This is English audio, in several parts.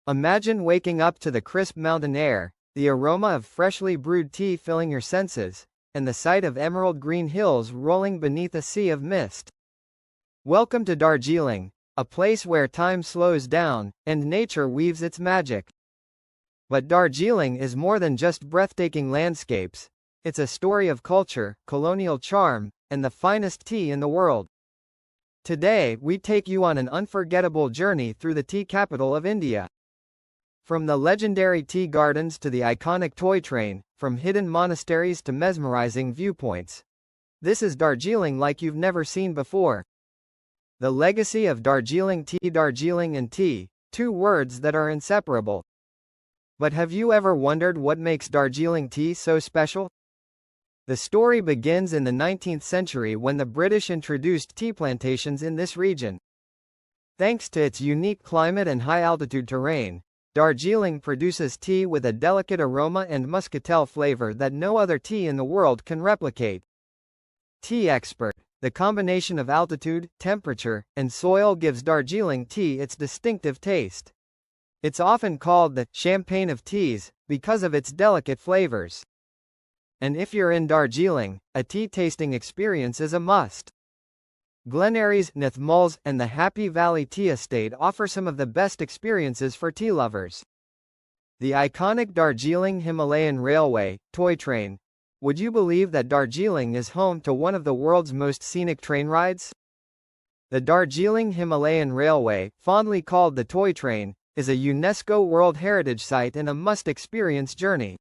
Imagine waking up to the crisp mountain air, the aroma of freshly brewed tea filling your senses, and the sight of emerald green hills rolling beneath a sea of mist. Welcome to Darjeeling, a place where time slows down, and nature weaves its magic. But Darjeeling is more than just breathtaking landscapes. It's a story of culture, colonial charm, and the finest tea in the world. Today, we take you on an unforgettable journey through the tea capital of India. From the legendary tea gardens to the iconic toy train, from hidden monasteries to mesmerizing viewpoints. This is Darjeeling like you've never seen before. The legacy of Darjeeling tea. Darjeeling and tea, two words that are inseparable. But have you ever wondered what makes Darjeeling tea so special? The story begins in the 19th century when the British introduced tea plantations in this region. Thanks to its unique climate and high-altitude terrain, Darjeeling produces tea with a delicate aroma and muscatel flavor that no other tea in the world can replicate. Tea expert: the combination of altitude, temperature, and soil gives Darjeeling tea its distinctive taste. It's often called the champagne of teas because of its delicate flavors. And if you're in Darjeeling, a tea tasting experience is a must. Glenaries, Nithmals, and the Happy Valley Tea Estate offer some of the best experiences for tea lovers. The iconic Darjeeling Himalayan Railway, toy train. Would you believe that Darjeeling is home to one of the world's most scenic train rides? The Darjeeling Himalayan Railway, fondly called the toy train, is a UNESCO World Heritage Site and a must-experience journey.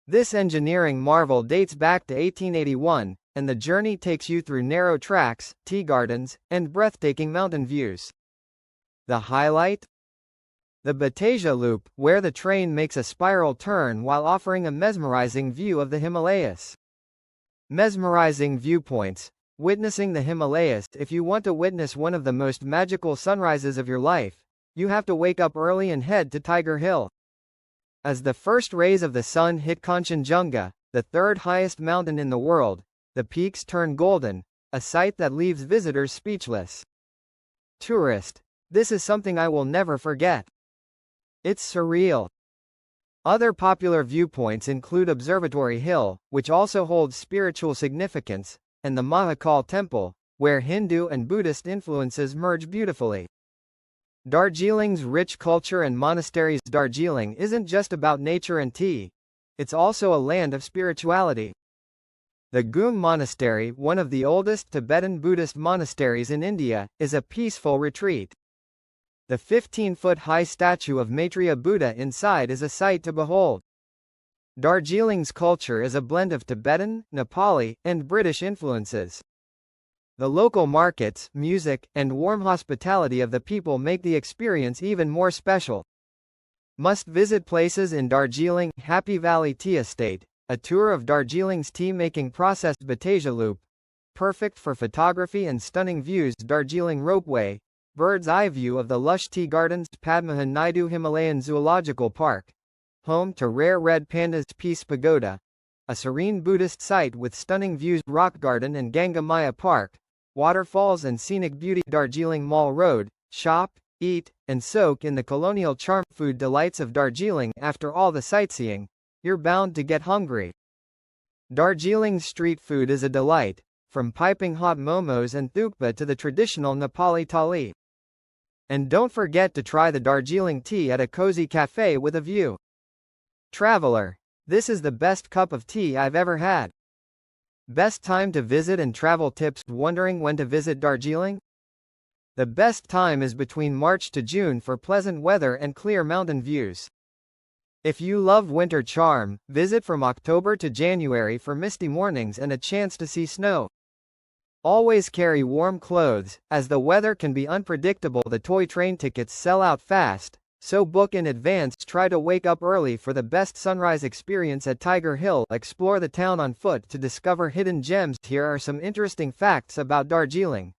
This engineering marvel dates back to 1881, and the journey takes you through narrow tracks, tea gardens, and breathtaking mountain views. The highlight? The Batasia Loop, where the train makes a spiral turn while offering a mesmerizing view of the Himalayas. Mesmerizing viewpoints. Witnessing the Himalayas. If you want to witness one of the most magical sunrises of your life, you have to wake up early and head to Tiger Hill. As the first rays of the sun hit Kanchenjunga, the third highest mountain in the world, the peaks turn golden, a sight that leaves visitors speechless. Tourist: this is something I will never forget. It's surreal. Other popular viewpoints include Observatory Hill, which also holds spiritual significance, and the Mahakal Temple, where Hindu and Buddhist influences merge beautifully. Darjeeling's rich culture and monasteries. Darjeeling isn't just about nature and tea. It's also a land of spirituality. The Goom Monastery, one of the oldest Tibetan Buddhist monasteries in India, is a peaceful retreat. The 15-foot-high statue of Maitreya Buddha inside is a sight to behold. Darjeeling's culture is a blend of Tibetan, Nepali, and British influences. The local markets, music, and warm hospitality of the people make the experience even more special. Must-visit places in Darjeeling. Happy Valley Tea Estate, a tour of Darjeeling's tea-making process. Batasia Loop, perfect for photography and stunning views. Darjeeling Ropeway, bird's-eye view of the lush tea gardens. Padmahan Naidu Himalayan Zoological Park, home to rare red pandas. Peace Pagoda, a serene Buddhist site with stunning views. Rock Garden and Ganga Maya Park, waterfalls and scenic beauty. Darjeeling Mall Road, shop, eat, and soak in the colonial charm. Food delights of Darjeeling. After all the sightseeing, you're bound to get hungry. Darjeeling's street food is a delight, from piping hot momos and thukpa to the traditional Nepali thali. And don't forget to try the Darjeeling tea at a cozy cafe with a view. Traveler: this is the best cup of tea I've ever had. Best time to visit and travel tips. Wondering when to visit Darjeeling? The best time is between March to June for pleasant weather and clear mountain views. If you love winter charm, visit from October to January for misty mornings and a chance to see snow. Always carry warm clothes, as the weather can be unpredictable. The toy train tickets sell out fast, so book in advance. Try to wake up early for the best sunrise experience at Tiger Hill. Explore the town on foot to discover hidden gems. Here are some interesting facts about Darjeeling.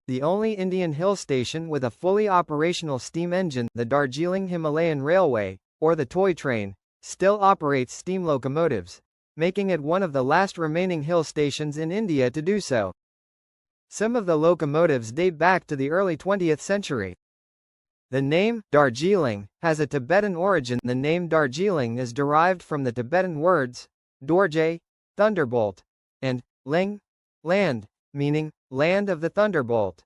The only Indian hill station with a fully operational steam engine, the Darjeeling Himalayan Railway, or the toy train, still operates steam locomotives, making it one of the last remaining hill stations in India to do so. Some of the locomotives date back to the early 20th century. The name, Darjeeling, has a Tibetan origin. The name Darjeeling is derived from the Tibetan words, Dorje, thunderbolt, and Ling, land, meaning, land of the thunderbolt.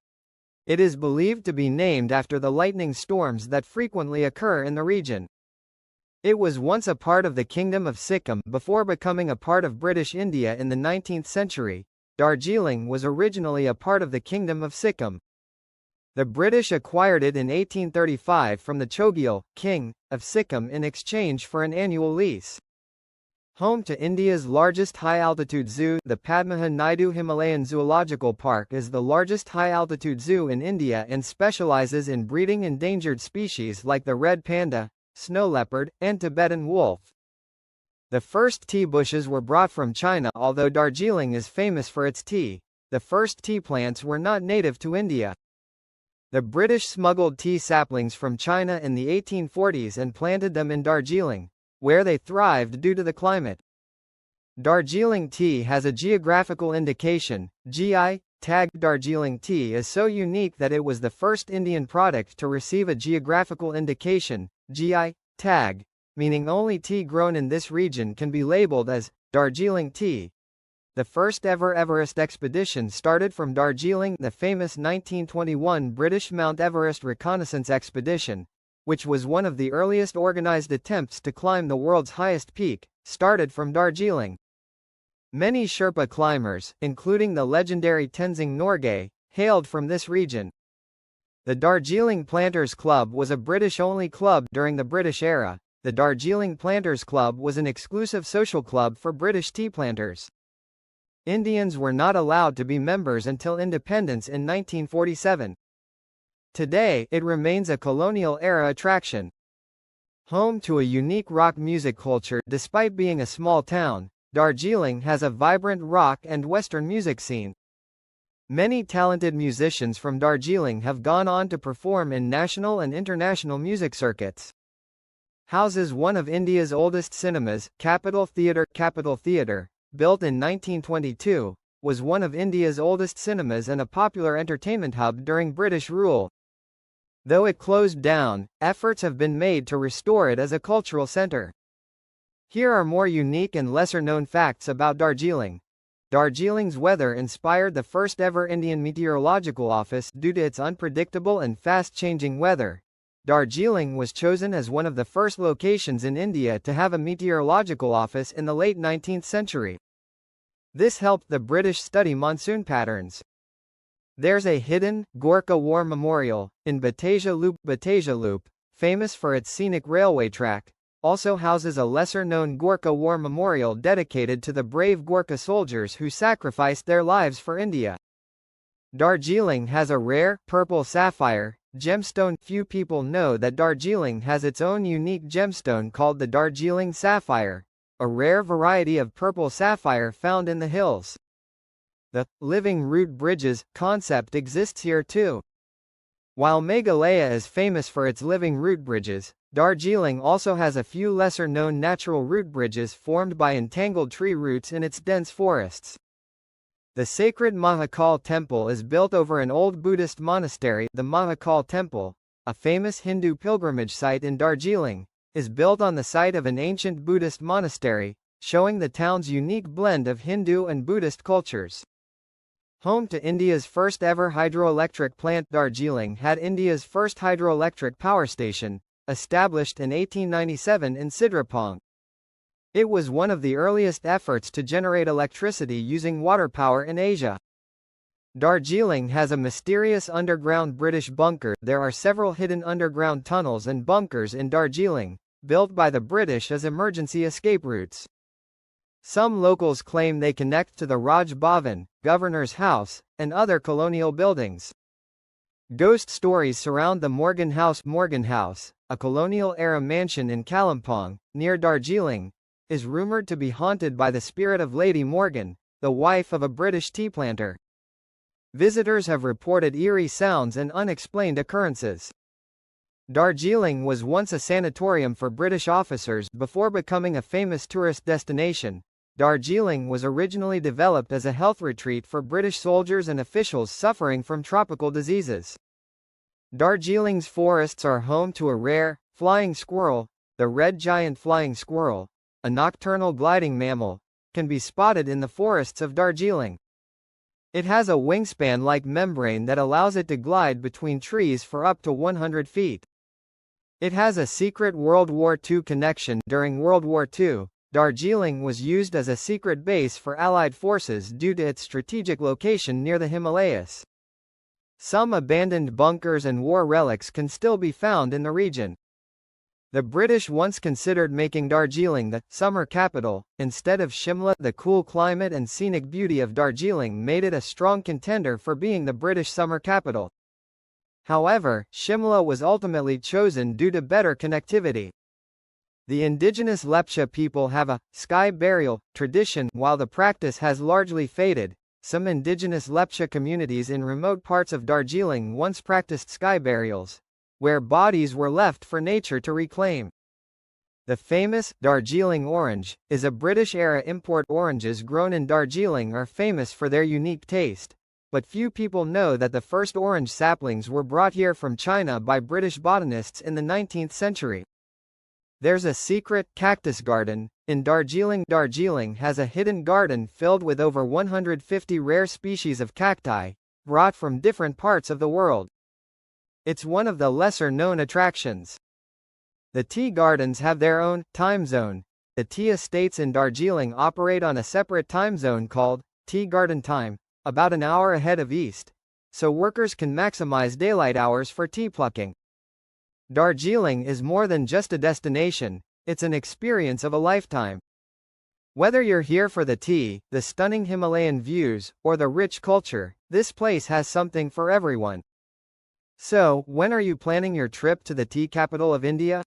It is believed to be named after the lightning storms that frequently occur in the region. It was once a part of the Kingdom of Sikkim before becoming a part of British India in the 19th century. Darjeeling was originally a part of the Kingdom of Sikkim. The British acquired it in 1835 from the Chogyal, King, of Sikkim in exchange for an annual lease. Home to India's largest high-altitude zoo, the Padmaja Naidu Himalayan Zoological Park is the largest high-altitude zoo in India and specializes in breeding endangered species like the red panda, snow leopard, and Tibetan wolf. The first tea bushes were brought from China. Although Darjeeling is famous for its tea, the first tea plants were not native to India. The British smuggled tea saplings from China in the 1840s and planted them in Darjeeling, where they thrived due to the climate. Darjeeling tea has a geographical indication, GI, tag. Darjeeling tea is so unique that it was the first Indian product to receive a geographical indication, GI, tag, meaning only tea grown in this region can be labeled as Darjeeling tea. The first ever Everest expedition started from Darjeeling. The famous 1921 British Mount Everest reconnaissance expedition, which was one of the earliest organized attempts to climb the world's highest peak, started from Darjeeling. Many Sherpa climbers, including the legendary Tenzing Norgay, hailed from this region. The Darjeeling Planters Club was a British-only club during the British era. The Darjeeling Planters Club was an exclusive social club for British tea planters. Indians were not allowed to be members until independence in 1947. Today, it remains a colonial-era attraction. Home to a unique rock music culture. Despite being a small town, Darjeeling has a vibrant rock and Western music scene. Many talented musicians from Darjeeling have gone on to perform in national and international music circuits. Houses one of India's oldest cinemas, Capitol Theatre. Capitol Theatre, built in 1922, was one of India's oldest cinemas and a popular entertainment hub during British rule. Though it closed down, efforts have been made to restore it as a cultural center. Here are more unique and lesser-known facts about Darjeeling. Darjeeling's weather inspired the first-ever Indian Meteorological Office due to its unpredictable and fast-changing weather. Darjeeling was chosen as one of the first locations in India to have a meteorological office in the late 19th century. This helped the British study monsoon patterns. There's a hidden Gorkha War Memorial in Batasia Loop. Batasia Loop, famous for its scenic railway track, also houses a lesser-known Gorkha War Memorial dedicated to the brave Gorkha soldiers who sacrificed their lives for India. Darjeeling has a rare, purple sapphire gemstone. Few people know that Darjeeling has its own unique gemstone called the Darjeeling sapphire, a rare variety of purple sapphire found in the hills. The living root bridges concept exists here too. While Meghalaya is famous for its living root bridges, Darjeeling also has a few lesser-known natural root bridges formed by entangled tree roots in its dense forests. The sacred Mahakal Temple is built over an old Buddhist monastery. The Mahakal Temple, a famous Hindu pilgrimage site in Darjeeling, is built on the site of an ancient Buddhist monastery, showing the town's unique blend of Hindu and Buddhist cultures. Home to India's first ever hydroelectric plant. Darjeeling had India's first hydroelectric power station, established in 1897 in Sidrapong. It was one of the earliest efforts to generate electricity using water power in Asia. Darjeeling has a mysterious underground British bunker. There are several hidden underground tunnels and bunkers in Darjeeling, built by the British as emergency escape routes. Some locals claim they connect to the Raj Bhavan, Governor's House, and other colonial buildings. Ghost stories surround the Morgan House. Morgan House, a colonial-era mansion in Kalimpong, near Darjeeling, is rumored to be haunted by the spirit of Lady Morgan, the wife of a British tea planter. Visitors have reported eerie sounds and unexplained occurrences. Darjeeling was once a sanatorium for British officers before becoming a famous tourist destination. Darjeeling was originally developed as a health retreat for British soldiers and officials suffering from tropical diseases. Darjeeling's forests are home to a rare, flying squirrel, the red giant flying squirrel, a nocturnal gliding mammal, can be spotted in the forests of Darjeeling. It has a wingspan-like membrane that allows it to glide between trees for up to 100 feet. It has a secret World War II connection. During World War II, Darjeeling was used as a secret base for Allied forces due to its strategic location near the Himalayas. Some abandoned bunkers and war relics can still be found in the region. The British once considered making Darjeeling the summer capital, instead of Shimla. The cool climate and scenic beauty of Darjeeling made it a strong contender for being the British summer capital. However, Shimla was ultimately chosen due to better connectivity. The indigenous Lepcha people have a sky burial tradition. While the practice has largely faded, some indigenous Lepcha communities in remote parts of Darjeeling once practiced sky burials, where bodies were left for nature to reclaim. The famous Darjeeling orange is a British-era import. Oranges grown in Darjeeling are famous for their unique taste, but few people know that the first orange saplings were brought here from China by British botanists in the 19th century. There's a secret cactus garden in Darjeeling. Darjeeling has a hidden garden filled with over 150 rare species of cacti, brought from different parts of the world. It's one of the lesser-known attractions. The tea gardens have their own time zone. The tea estates in Darjeeling operate on a separate time zone called tea garden time, about an hour ahead of East, so workers can maximize daylight hours for tea plucking. Darjeeling is more than just a destination, it's an experience of a lifetime. Whether you're here for the tea, the stunning Himalayan views, or the rich culture, this place has something for everyone. So, when are you planning your trip to the tea capital of India?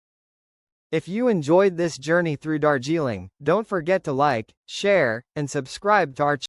If you enjoyed this journey through Darjeeling, don't forget to like, share, and subscribe to our channel.